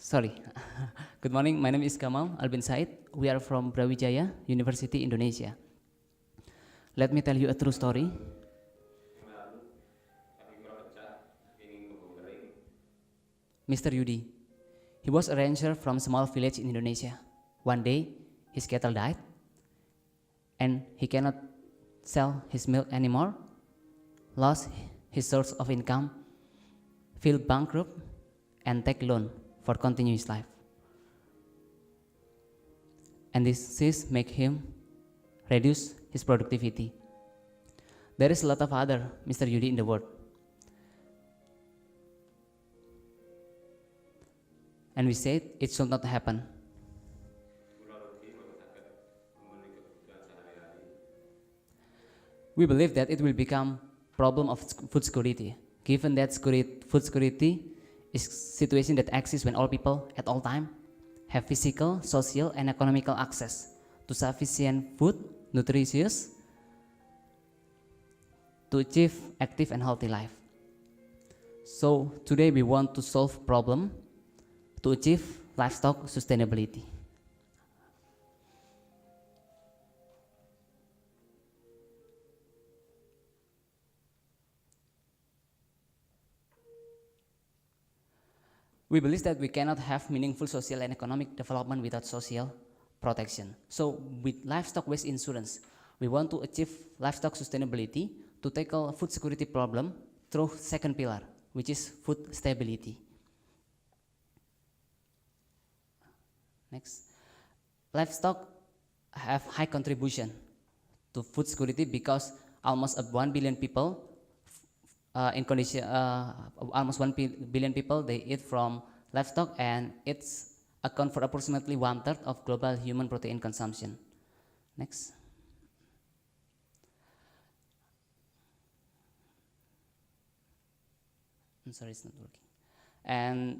Sorry. Good morning. My name is Kamal Albin Said. We are from Brawijaya University, Indonesia. Let me tell you a true story. Mr. Yudi. He was a rancher from a small village in Indonesia. One day, his cattle died, and he cannot sell his milk anymore, lost his source of income, feel bankrupt, and take loan for continue his life. And this make him reduce his productivity. There is a lot of other Mr. Yudi in the world. And we said it should not happen. We believe that it will become problem of food security, given that food security is situation that exists when all people at all time have physical, social, and economical access to sufficient food, nutritious, to achieve active and healthy life. So today we want to solve problem to achieve livestock sustainability. We believe that we cannot have meaningful social and economic development without social protection. So with livestock waste insurance, we want to achieve livestock sustainability to tackle food security problem through second pillar, which is food stability. Next. Livestock have high contribution to food security because almost 1 billion people almost 1 billion people, they eat from livestock, and it's account for approximately 1/3 of global human protein consumption. Next. I'm sorry, it's not working. And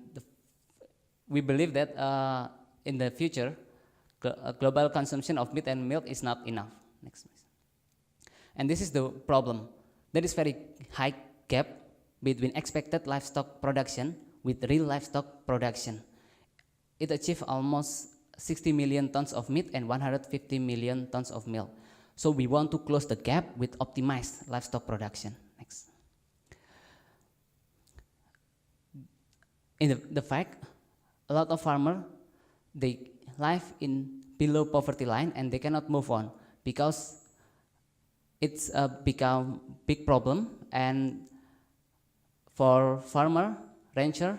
we believe that in the future, global consumption of meat and milk is not enough. Next. And this is the problem. There is very high gap between expected livestock production with real livestock production. It achieved almost 60 million tons of meat and 150 million tons of milk. So we want to close the gap with optimized livestock production. Next. In the fact, a lot of farmers, they live in below poverty line and they cannot move on because it's become big problem. And for farmer, rancher,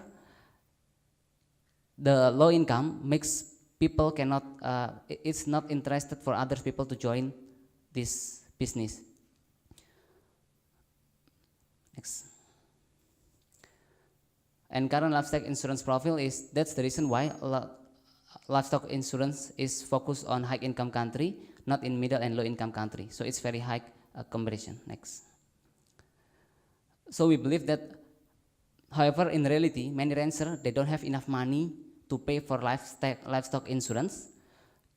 the low income makes people cannot, it's not interested for other people to join this business. Next. And current livestock insurance profile is, that's the reason why livestock insurance is focused on high income country, not in middle and low income country. So it's very high comparison. Next. So we believe that, however, in reality, many ranchers, they don't have enough money to pay for livestock insurance.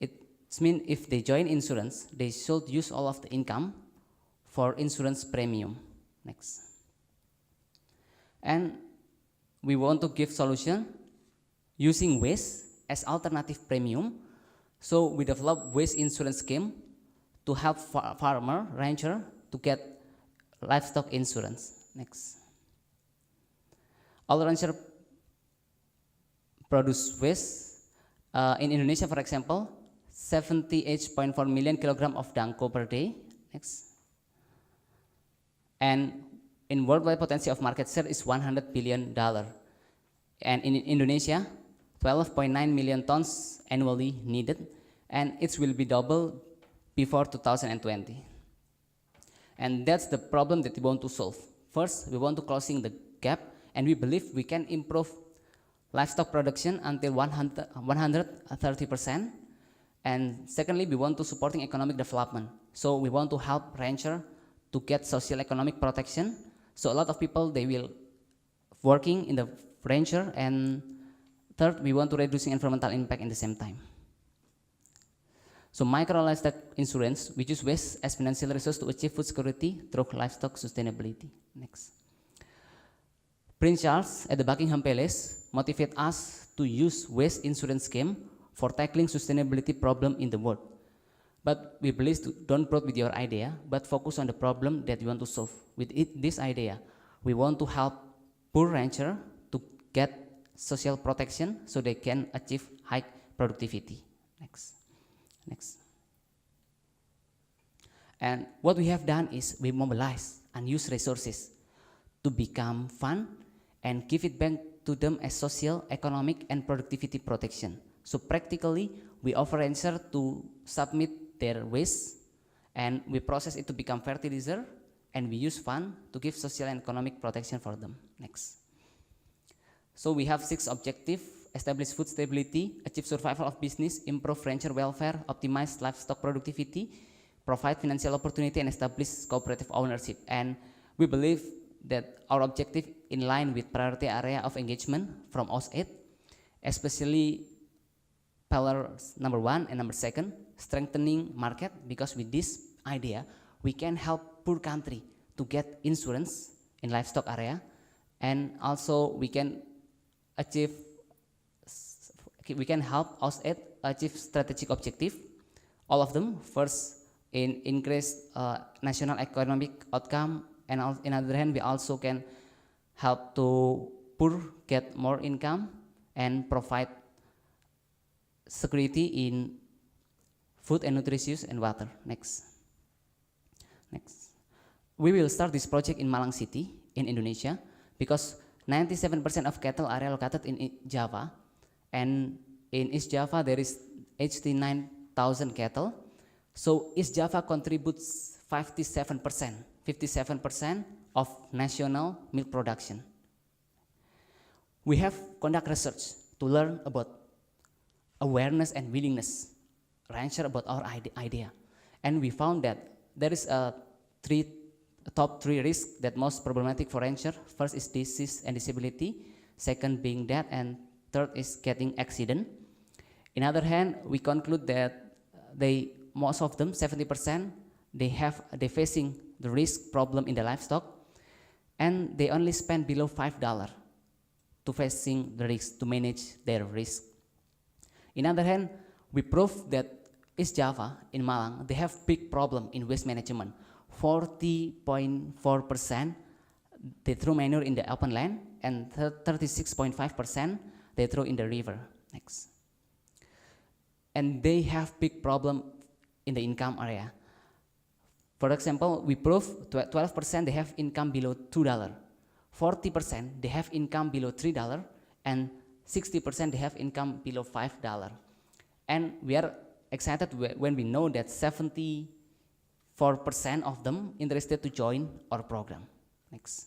It means if they join insurance, they should use all of the income for insurance premium. Next. And we want to give solution using waste as alternative premium. So we develop waste insurance scheme to help farmer, rancher to get livestock insurance. Next. All rancher produce waste. In Indonesia, for example, 78.4 million kilogram of danko per day. Next. And in worldwide potential of market share is $100 billion. And in Indonesia, 12.9 million tons annually needed, and it will be double before 2020. And that's the problem that we want to solve. First, we want to closing the gap, and we believe we can improve livestock production until 130%. And secondly, we want to supporting economic development. So we want to help rancher to get social economic protection. So a lot of people, they will working in the rancher. And third, we want to reducing environmental impact in the same time. So micro livestock insurance, which is waste as financial resource to achieve food security through livestock sustainability. Next. Prince Charles at the Buckingham Palace motivate us to use waste insurance scheme for tackling sustainability problem in the world. But we believe don't proud with your idea, but focus on the problem that you want to solve. With this idea, we want to help poor rancher to get social protection so they can achieve high productivity. Next. And what we have done is we mobilize unused resources to become fund and give it back to them as social, economic, and productivity protection. So practically, we offer rancher to submit their waste, and we process it to become fertilizer, and we use fund to give social and economic protection for them. Next. So we have 6 objectives: establish food stability, achieve survival of business, improve rancher welfare, optimize livestock productivity, provide financial opportunity, and establish cooperative ownership. And we believe that our objective in line with priority area of engagement from OS8, especially pillars number 1 and number 2, strengthening market, because with this idea we can help poor country to get insurance in livestock area, and also we can help OS8 achieve strategic objective, all of them. First, in increase national economic outcome, and on the other hand we also can help to poor get more income and provide security in food and nutritious and water. Next. We will start this project in Malang City in Indonesia, because 97% of cattle are located in Java, and in East Java there is 89,000 cattle. So East Java contributes 57% of national milk production. We have conduct research to learn about awareness and willingness rancher about our idea, and we found that there is a top 3 risks that most problematic for rancher. First is disease and disability, second being death, and third is getting accident. In other hand, we conclude that most of them, 70%, they facing the risk problem in the livestock, and they only spend below $5 to facing the risk, to manage their risk. In other hand, we prove that East Java in Malang, they have big problem in waste management. 40.4% they throw manure in the open land, and 36.5% they throw in the river. Next. And they have big problem in the income area. For example, we prove 12% they have income below $2, 40% they have income below $3, and 60% they have income below $5. And we are excited when we know that 74% of them interested to join our program. Next.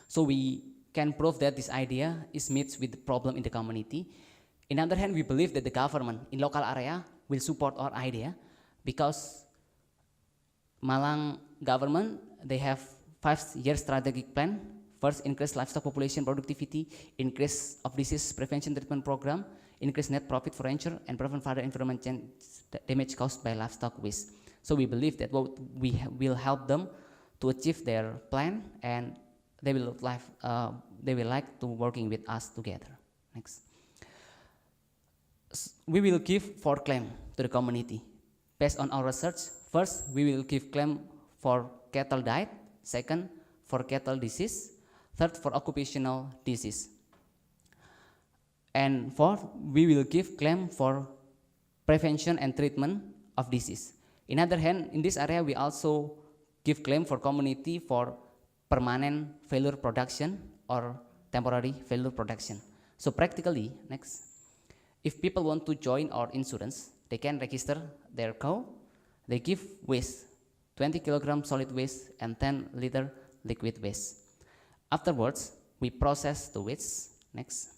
So we can prove that this idea is meets with the problem in the community. In other hand, we believe that the government in local area will support our idea, because Malang government, they have 5-year strategic plan. First, increase livestock population productivity, increase of disease prevention treatment program, increase net profit for rancher, and prevent further environment damage caused by livestock waste. So we believe that we will help them to achieve their plan, and they will like to working with us together. Next. We will give 4 claims to the community based on our research. First, we will give claim for cattle diet. Second, for cattle disease. Third, for occupational disease. And fourth, we will give claim for prevention and treatment of disease. In other hand, in this area, we also give claim for community for permanent failure production or temporary failure production. So practically, next, if people want to join our insurance, they can register their cow. They give waste, 20 kilogram solid waste and 10 liter liquid waste. Afterwards, we process the waste, next,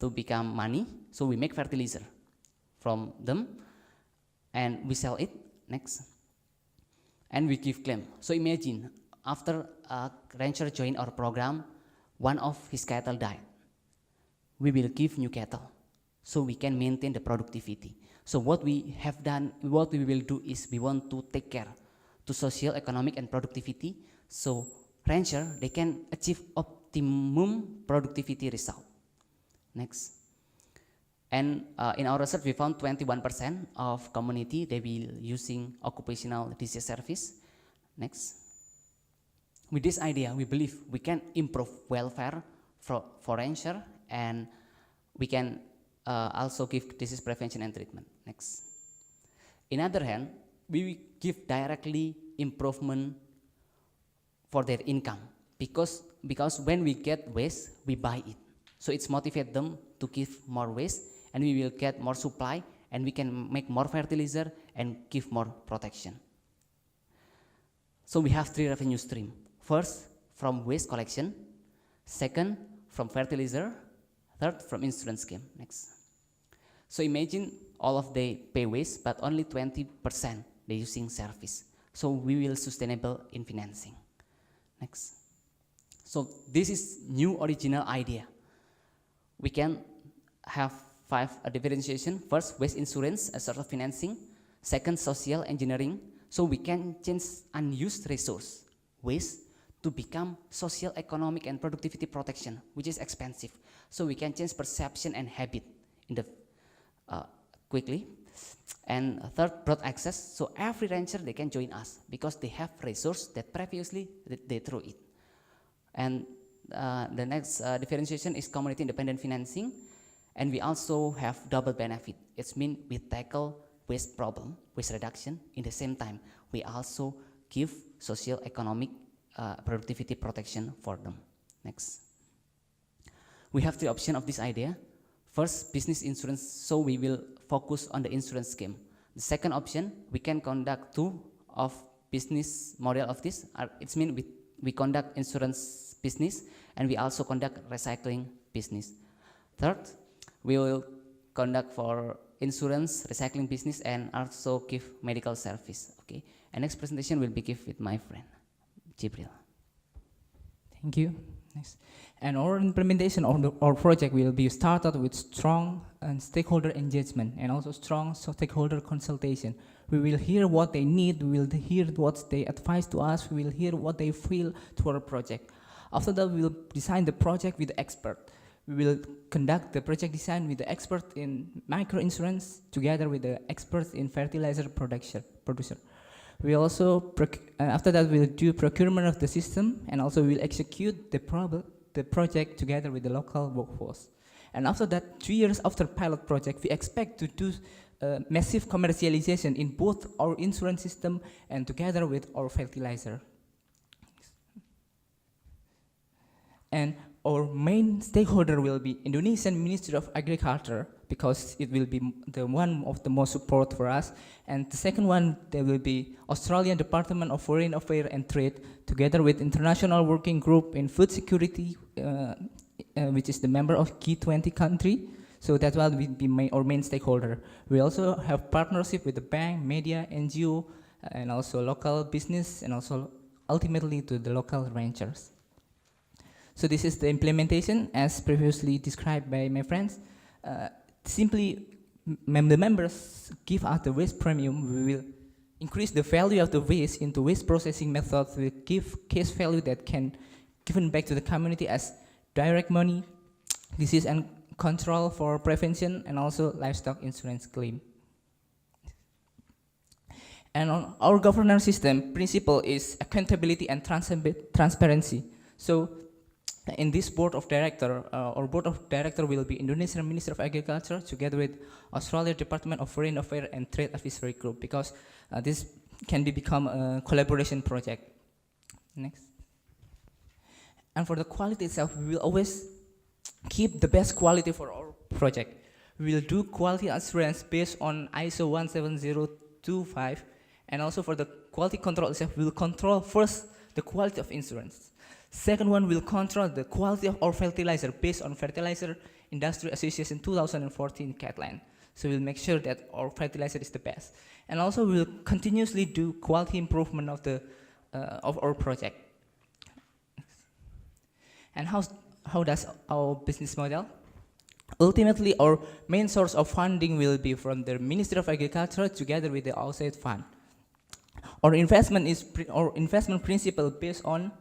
to become money. So we make fertilizer from them, and we sell it, next, and we give claim. So imagine, after a rancher join our program, one of his cattle died. We will give new cattle, so we can maintain the productivity. So what we have done, what we will do is we want to take care to social, economic, and productivity. So rancher, they can achieve optimum productivity result. Next. And in our research, we found 21% of community, they will using occupational disease service. Next. With this idea, we believe we can improve welfare for ranger, and we can also give disease prevention and treatment. Next. In other hand, we give directly improvement for their income, because when we get waste, we buy it. So it's motivate them to give more waste, and we will get more supply, and we can make more fertilizer and give more protection. So we have 3 revenue streams. First, from waste collection. Second, from fertilizer. Third, from insurance scheme. Next. So imagine all of they pay waste, but only 20% they using service. So we will sustainable in financing. Next. So this is new original idea. We can have 5 differentiation. First, waste insurance as sort of financing. Second, social engineering. So we can change unused resource, waste, to become social, economic, and productivity protection, which is expensive. So we can change perception and habit in the quickly. And third, broad access. So every rancher, they can join us because they have resource that previously they threw it. And the next differentiation is community independent financing. And we also have double benefit. It means we tackle waste problem, waste reduction. In the same time, we also give social, economic, productivity protection for them. Next. We have 3 options of this idea. First, business insurance, so we will focus on the insurance scheme. The second option, we can conduct 2 of business model of this. It means we conduct insurance business, and we also conduct recycling business. Third, we will conduct for insurance, recycling business, and also give medical service. Okay. And next presentation will be given with my friend, Jibril. Thank you. Nice. And our implementation of our project will be started with strong and stakeholder engagement and also strong stakeholder consultation. We will hear what they need, we will hear what they advise to us, we will hear what they feel to our project. After that, we will design the project with the expert. We will conduct the project design with the expert in microinsurance together with the experts in fertilizer producer. We also, after that, we'll do procurement of the system, and also we'll execute the project together with the local workforce. And after that, 3 years after pilot project, we expect to do massive commercialization in both our insurance system and together with our fertilizer. And our main stakeholder will be Indonesian Ministry of Agriculture, because it will be the one of the most support for us. And the second one, there will be Australian Department of Foreign Affairs and Trade, together with International Working Group in Food Security, which is the member of G20 country. So that will be our main stakeholder. We also have partnership with the bank, media, NGO, and also local business, and also ultimately to the local ranchers. So this is the implementation as previously described by my friends. Simply, the members give us the waste premium. We will increase the value of the waste into waste processing methods. We give cash value that can given back to the community as direct money, disease and control for prevention, and also livestock insurance claim. And on our governance system principle is accountability and transparency. So in this board of director, our board of director will be Indonesian Ministry of Agriculture together with Australia Department of Foreign Affairs and Trade Advisory Group, because this can become a collaboration project. Next. And for the quality itself, we will always keep the best quality for our project. We will do quality assurance based on ISO 17025, and also for the quality control itself, we will control first the quality of insurance. Second one, will control the quality of our fertilizer based on Fertilizer Industry Association 2014 guideline. So we'll make sure that our fertilizer is the best. And also we'll continuously do quality improvement of our project. And how does our business model? Ultimately, our main source of funding will be from the Ministry of Agriculture together with the outside fund. Our investment principle based on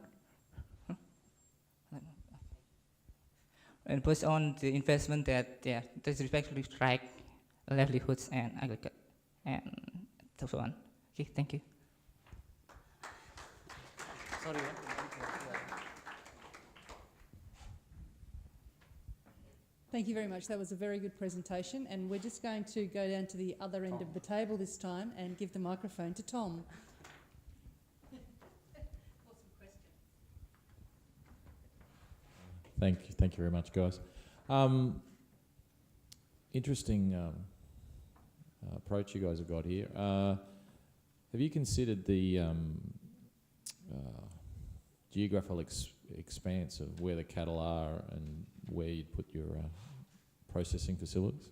and push on the investment that respectively strike livelihoods and agriculture and so on. Okay, thank you. Sorry. Thank you very much. That was a very good presentation, and we're just going to go down to the other end of the table this time and give the microphone to Tom. Thank you very much, guys. Interesting approach you guys have got here. Have you considered the geographical expanse of where the cattle are and where you'd put your processing facilities?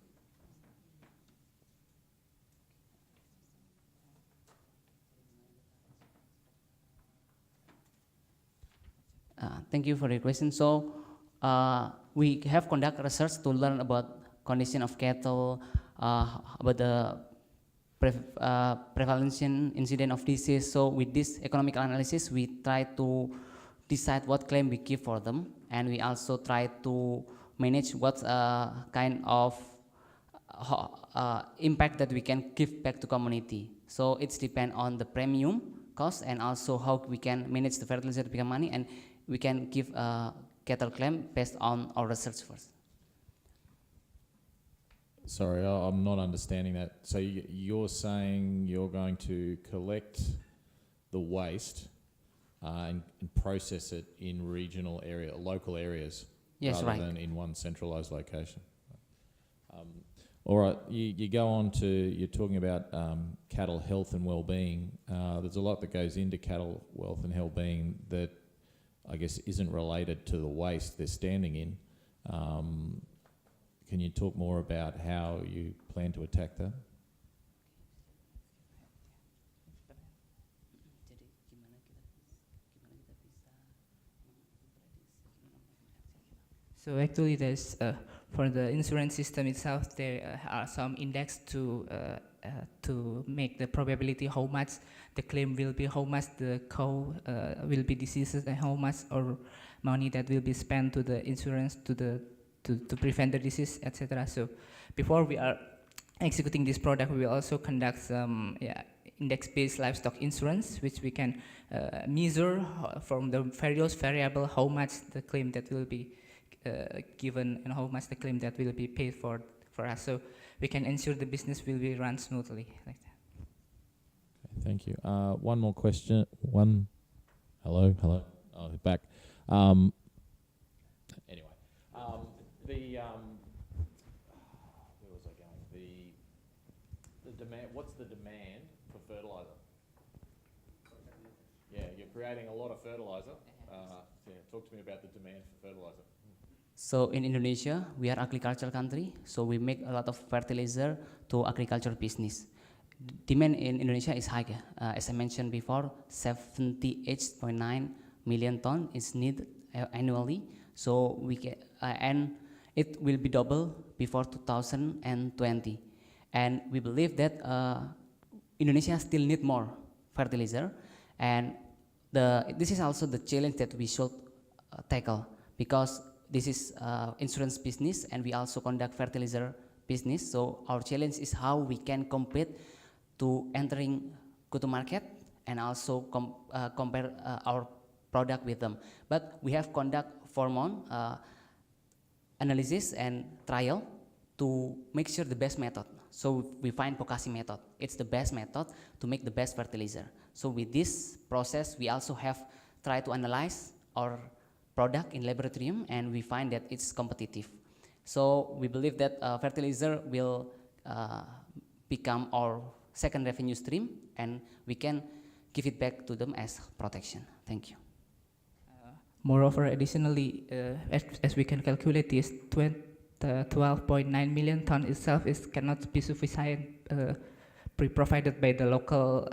Thank you for the question. So we have conducted research to learn about condition of cattle, about the prevalence incident of disease. So with this economic analysis, we try to decide what claim we give for them, and we also try to manage what kind of impact that we can give back to community. So it's depend on the premium cost and also how we can manage the fertilizer to become money, and we can give a cattle claim based on our research first. Sorry, I'm not understanding that. So you're saying you're going to collect the waste and process it in regional area, local areas, Yes, rather than in one centralised location. All right, you go on to, you're talking about cattle health and well-being. There's a lot that goes into cattle health and well-being that I guess isn't related to the waste they're standing in. Can you talk more about how you plan to attack that? So actually, there's for the insurance system itself, there are some index to make the probability how much the claim will be, how much the cow will be diseased, and how much or money that will be spent to the insurance to prevent the disease, etc. So before we are executing this product, we will also conduct some index-based livestock insurance, which we can measure from the various variable how much the claim that will be given and how much the claim that will be paid for us, so we can ensure the business will be run smoothly like that. Okay, thank you. One more question. Hello. Oh, back. Anyway, where was I going? The demand. What's the demand for fertilizer? Yeah, you're creating a lot of fertilizer. Talk to me about the demand for fertilizer. So in Indonesia, we are agricultural country, so we make a lot of fertilizer to agriculture business. Demand in Indonesia is high. As I mentioned before, 78.9 million ton is needed annually. So we can, and it will be double before 2020. And we believe that Indonesia still need more fertilizer, and this is also the challenge that we should tackle, because this is insurance business and we also conduct fertilizer business. So our challenge is how we can compete to entering go to market and also compare our product with them. But we have conduct 4 months analysis and trial to make sure the best method. So we find Pokasi method. It's the best method to make the best fertilizer. So with this process, we also have tried to analyze our product in laboratorium, and we find that it's competitive. So we believe that fertilizer will become our second revenue stream, and we can give it back to them as protection. Thank you. Moreover, additionally, as we can calculate this, 12.9 million ton itself cannot be sufficient provided by the local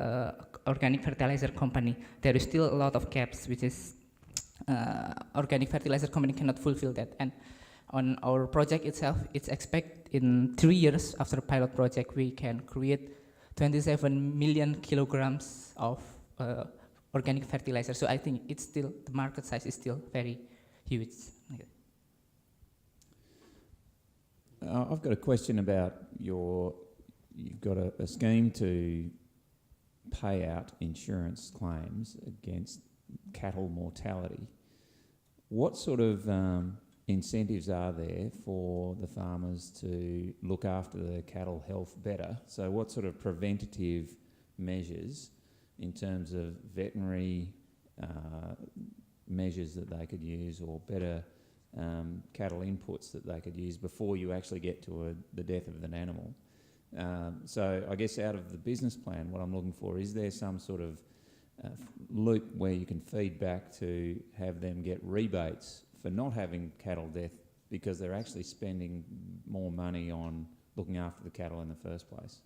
organic fertilizer company. There is still a lot of gaps, which is organic fertilizer company cannot fulfill that. And on our project itself, it's expected in 3 years after pilot project, we can create 27 million kilograms of organic fertilizer. So I think it's still, the market size is still very huge. I've got a question about you've got a scheme to pay out insurance claims against cattle mortality. What sort of incentives are there for the farmers to look after their cattle health better? So what sort of preventative measures in terms of veterinary measures that they could use, or better cattle inputs that they could use before you actually get to the death of an animal? So I guess out of the business plan, what I'm looking for, is there some sort of loop where you can feed back to have them get rebates for not having cattle death because they're actually spending more money on looking after the cattle in the first place?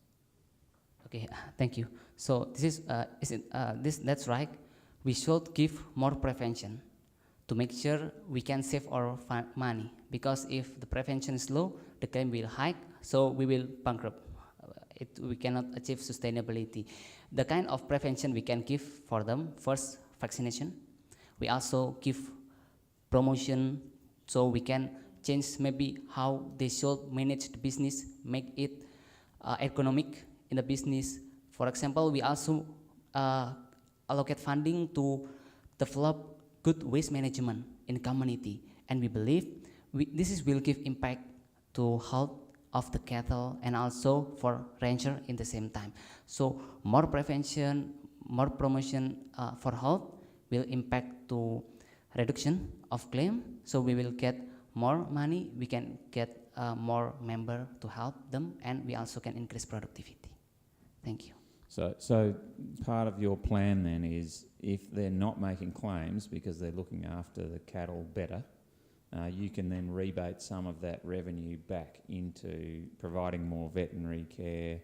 Okay, thank you. So this is that's right. We should give more prevention to make sure we can save our money, because if the prevention is low, the claim will hike, so we will bankrupt. We cannot achieve sustainability. The kind of prevention we can give for them: first, vaccination. We also give promotion, so we can change maybe how they should manage the business, make it economic in the business. For example, we also allocate funding to develop good waste management in the community, and we believe this will give impact to health of the cattle and also for rancher in the same time. So more prevention, more promotion for health will impact to reduction of claim. So we will get more money, we can get more member to help them, and we also can increase productivity. Thank you. So part of your plan then is, if they're not making claims because they're looking after the cattle better, you can then rebate some of that revenue back into providing more veterinary care,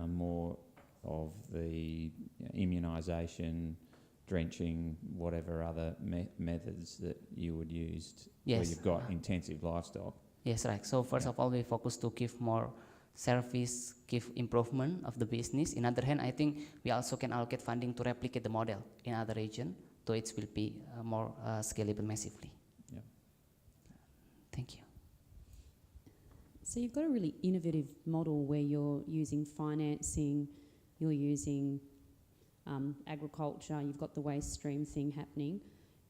more of the immunisation, drenching, whatever other methods that you would use where you've got intensive livestock. Yes, right. So first of all, we focus to give more service, give improvement of the business. In other hand, I think we also can allocate funding to replicate the model in other region, so it will be more scalable massively. Yeah. Thank you. So you've got a really innovative model where you're using financing, you're using agriculture, you've got the waste stream thing happening.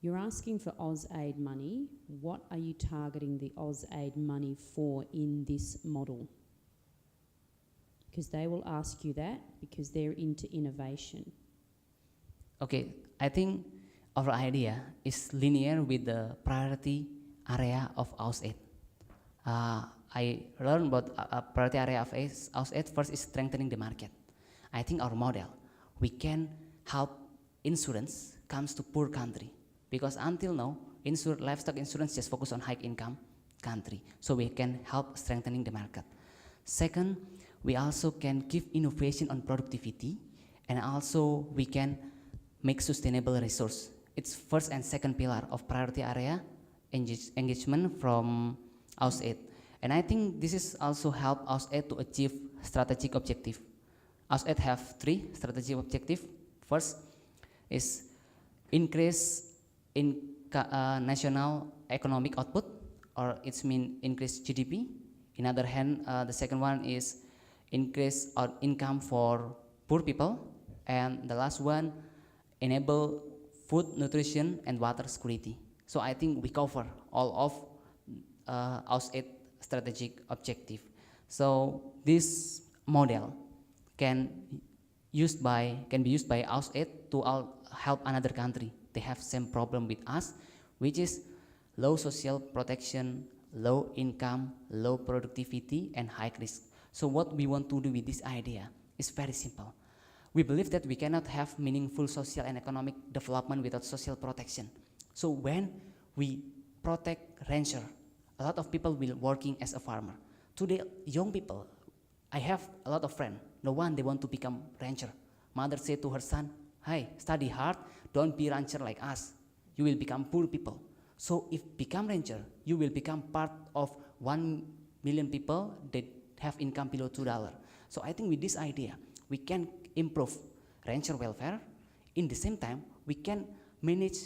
You're asking for AusAid money. What are you targeting the AusAid money for in this model? Because they will ask you that because they're into innovation. Okay, I think our idea is linear with the priority area of AusAid. I learned about priority area of AusAid. First is strengthening the market. I think our model, we can help insurance comes to poor country, because until now, livestock insurance just focus on high income country. So we can help strengthening the market. Second, we also can give innovation on productivity, and also we can make sustainable resource. It's first and second pillar of priority area engagement from AusAid. And I think this is also help AusAid to achieve strategic objective. AusAid have 3 strategic objectives. First is increase in national economic output, or it's mean increase GDP. In other hand, the second one is increase our income for poor people, and the last one, enable food, nutrition, and water security. So I think we cover all of AusAid strategic objective. So this model can be used by AusAid to help another country. They have same problem with us, which is low social protection, low income, low productivity, and high risk. So what we want to do with this idea is very simple. We believe that we cannot have meaningful social and economic development without social protection. So when we protect rancher, a lot of people will working as a farmer. Today, young people, I have a lot of friends. No one, they want to become rancher. Mother said to her son, hey, study hard, don't be rancher like us. You will become poor people. So if become rancher, you will become part of 1 million people that have income below $2. So I think with this idea, we can improve rancher welfare. In the same time, we can manage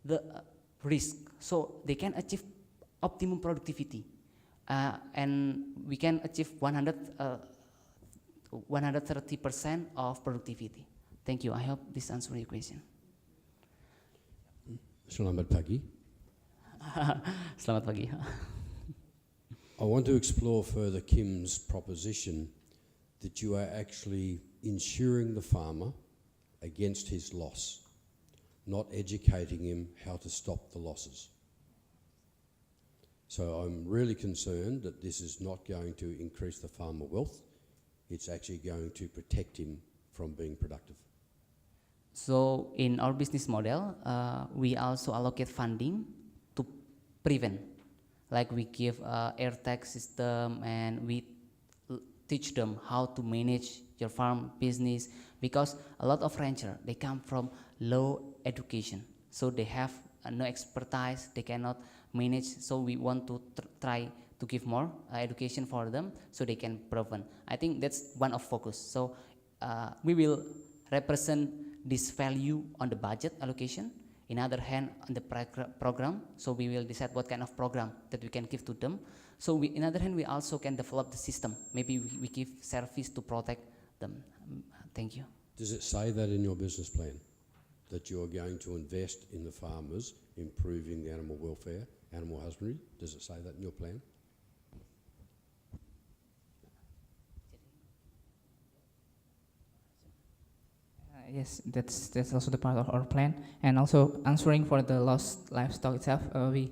the risk, so they can achieve optimum productivity. and we can achieve 130% of productivity. Thank you. I hope this answers your question. Selamat pagi. Selamat pagi. I want to explore further Kim's proposition that you are actually insuring the farmer against his loss, not educating him how to stop the losses. So I'm really concerned that this is not going to increase the farmer wealth. It's actually going to protect him from being productive. So in our business model, we also allocate funding to prevent. Like we give air tag system, and we teach them how to manage your farm business, because a lot of rancher, they come from low education. So they have no expertise, they cannot manage. So we want to try to give more education for them so they can prevent. I think that's one of focus. So we will represent this value on the budget allocation. In other hand, on the program, so we will decide what kind of program that we can give to them. So we, in other hand, we also can develop the system. Maybe we give service to protect them. Thank you. Does it say that in your business plan, that you are going to invest in the farmers, improving the animal welfare, animal husbandry? Does it say that in your plan? Yes, that's also the part of our plan, and also answering for the lost livestock itself. We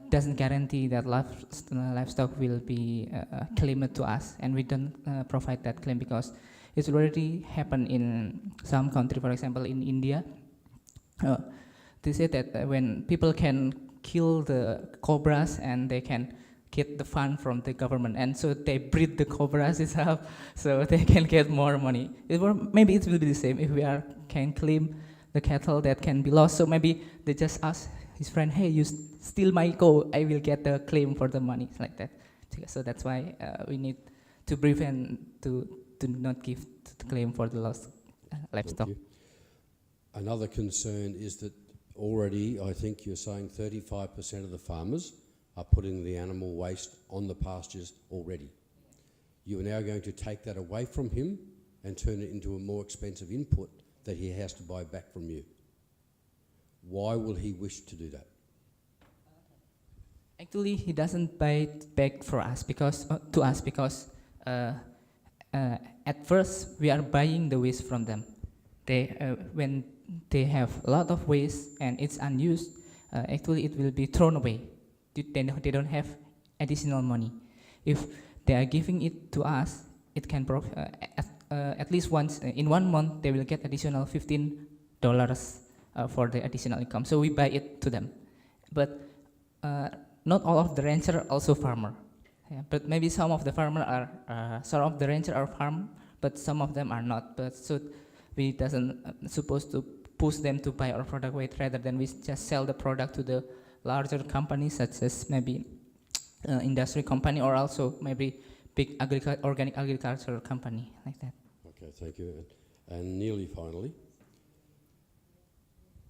doesn't guarantee that livestock will be claimed to us, and we don't provide that claim because it's already happened in some country. For example, in India, they say that when people can kill the cobras and they can get the fund from the government, and so they breed the cobras itself so they can get more money. Maybe it will be the same if we can claim the cattle that can be lost. So maybe they just ask his friend, hey, you steal my cow, I will get the claim for the money, like that. So that's why we need to prevent to not give the claim for the lost livestock. Thank you. Another concern is that already, I think you're saying 35% of the farmers are putting the animal waste on the pastures already. You are now going to take that away from him and turn it into a more expensive input that he has to buy back from you. Why will he wish to do that? Actually, he doesn't buy it back for us because at first we are buying the waste from them. When they have a lot of waste and it's unused, actually it will be thrown away. They don't have additional money. If they are giving it to us, it can at least once in 1 month they will get additional $15 for the additional income. So we buy it to them, but not all of the rancher are also farmer. Yeah, but maybe some of the farmer are some of the rancher are farm, but some of them are not. But so we doesn't supposed to push them to buy our product weight, rather than we just sell the product to the larger companies such as maybe industry company, or also maybe big organic agricultural company, like that. Okay, thank you. And nearly finally,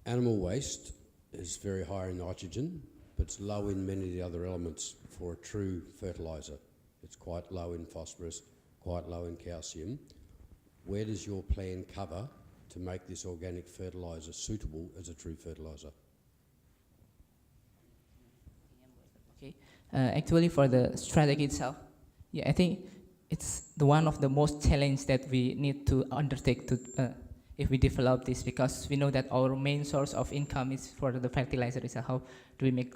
animal waste is very high in nitrogen, but it's low in many of the other elements for a true fertiliser. It's quite low in phosphorus, quite low in calcium. Where does your plan cover to make this organic fertiliser suitable as a true fertiliser? Okay. Actually, for the strategy itself, yeah, I think it's one of the most challenge that we need to undertake to if we develop this, because we know that our main source of income is for the fertilizer itself. How do we make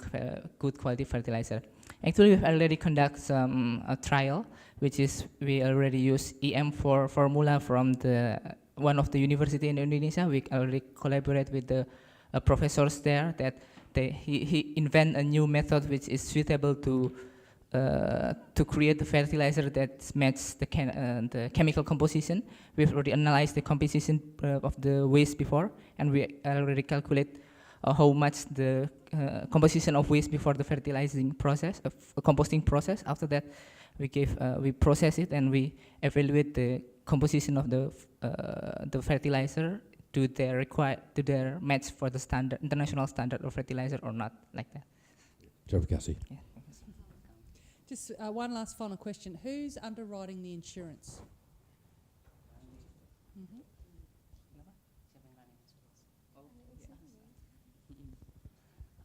good quality fertilizer? Actually, we've already conducted some trial, which is we already use EM4 formula from one of the university in Indonesia. We already collaborate with the professors there that he invent a new method which is suitable to create the fertilizer that matches the chemical composition. We've already analyzed the composition of the waste before, and we already calculate how much the composition of waste before the fertilizing process, composting process. After that, we process it and we evaluate the composition of the fertilizer to their match for the standard, international standard of fertilizer or not, like that. Terima kasih. Yeah. Just one last final question. Who's underwriting the insurance? Mhm.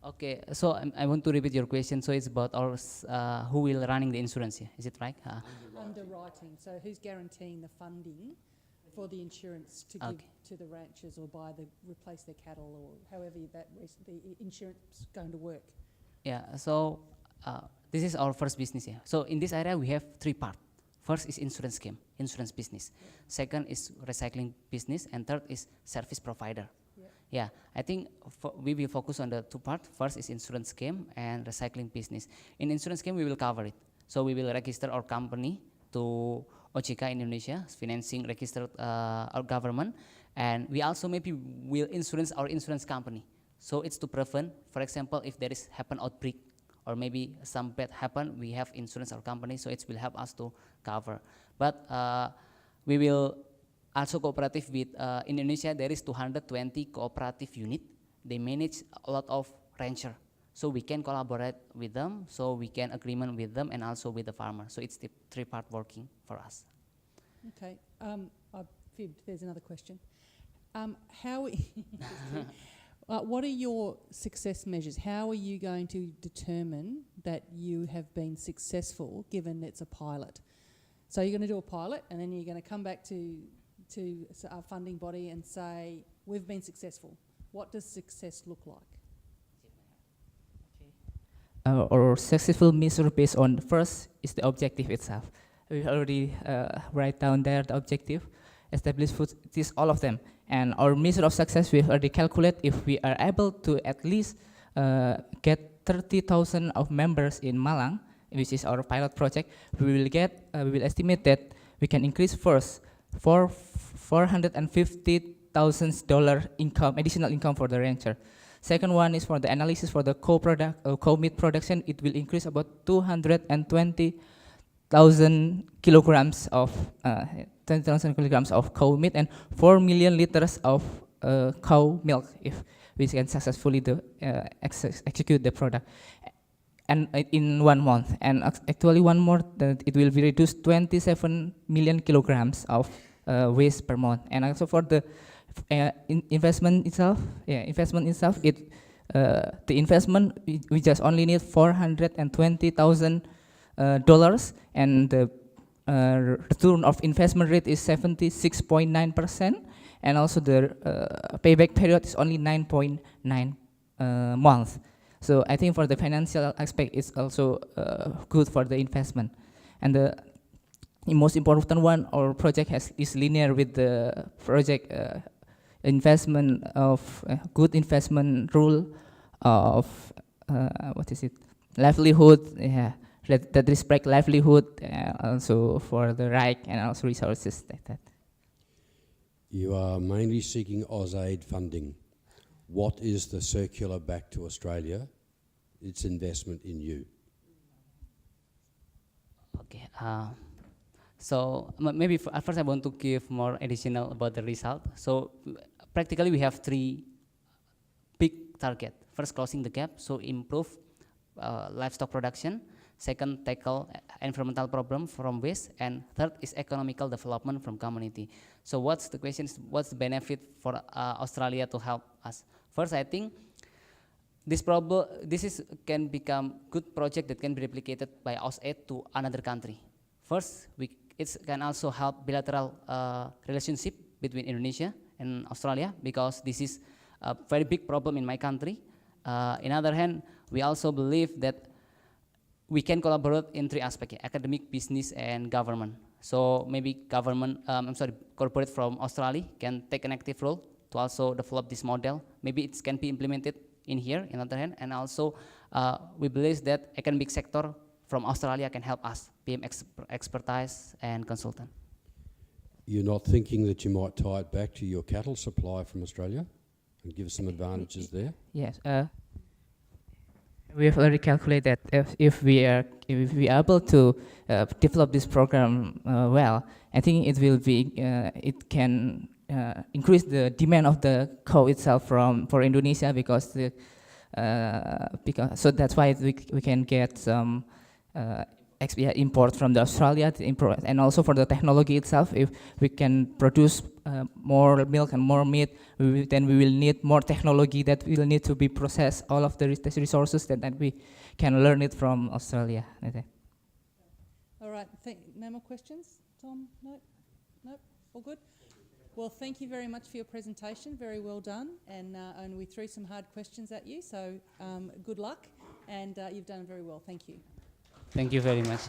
Okay, so I want to repeat your question. So it's about our who will running the insurance here. Is it right? Underwriting. So who's guaranteeing the funding for the insurance to give Okay. to the ranchers or replace their cattle or however the insurance is going to work? Yeah. So this is our first business here. So in this area we have three parts. First is insurance scheme, insurance business. Yeah. Second is recycling business, and third is service provider. Yeah. Yeah, I think we will focus on the two parts. First is insurance scheme and recycling business. In insurance scheme, we will cover it. So we will register our company to OJK Indonesia, financing registered our government, and we also maybe will insurance our insurance company. So it's to prevent, for example, if there is happen outbreak or maybe some bad happen, we have insurance our company, so it will help us to cover. But we will also cooperative with in Indonesia. There is 220 cooperative unit. They manage a lot of rancher, so we can collaborate with them. So we can agreement with them and also with the farmer. So it's the three part working for us. Okay. I fibbed. There's another question. What are your success measures? How are you going to determine that you have been successful, given it's a pilot? So you're going to do a pilot, and then you're going to come back to our funding body and say, we've been successful. What does success look like? Our successful measure based on first is the objective itself. We already write down there the objective, establish food, this all of them. And our measure of success, we already calculate if we are able to at least get 30,000 of members in Malang, which is our pilot project, we will estimate that we can increase first for $450,000 income, additional income for the rancher. Second one is for the analysis for the cow meat production. It will increase about 220,000 kilograms of 10,000 kilograms of cow meat and 4 million liters of cow milk if we can successfully execute the product. And in 1 month, and actually one more, that it will be reduced 27 million kilograms of waste per month. And also for the investment itself, the investment we just only need $420,000, and the return of investment rate is 76.9%, and also the payback period is only 9.9 months. So I think for the financial aspect, it's also good for the investment. And the most important one, our project is linear with the project investment of good investment rule of livelihood, that respect livelihood, also for the right and also resources like that. You are mainly seeking AusAid funding. What is the circular back to Australia? Its investment in you. Okay. So maybe at first I want to give more additional about the result. So practically we have three big target. First, closing the gap, so improve livestock production. Second, tackle environmental problem from waste, and third is economical development from community. So what's the question? What's the benefit for Australia to help us? First, I think this can become good project that can be replicated by AusAid to another country. First, it can also help bilateral relationship between Indonesia and Australia, because this is a very big problem in my country. In other hand, we also believe that we can collaborate in three aspects: academic, business, and government. So maybe corporate from Australia can take an active role to also develop this model. Maybe it can be implemented in here, in other hand, and also we believe that academic sector from Australia can help us, PM expertise and consultant. You're not thinking that you might tie it back to your cattle supply from Australia and give some advantages there? Yes. We have already calculated that if we are able to develop this program well, I think it will be it can increase the demand of the cow itself for Indonesia, because so that's why we can get some import from the Australia, to import, and also for the technology itself. If we can produce more milk and more meat, then we will need more technology that will need to be processed, all of the resources that we can learn it from Australia. All right. No more questions, Tom? No? Nope. All good? Well, thank you very much for your presentation. Very well done. And we threw some hard questions at you, so good luck. And you've done very well. Thank you. Thank you very much.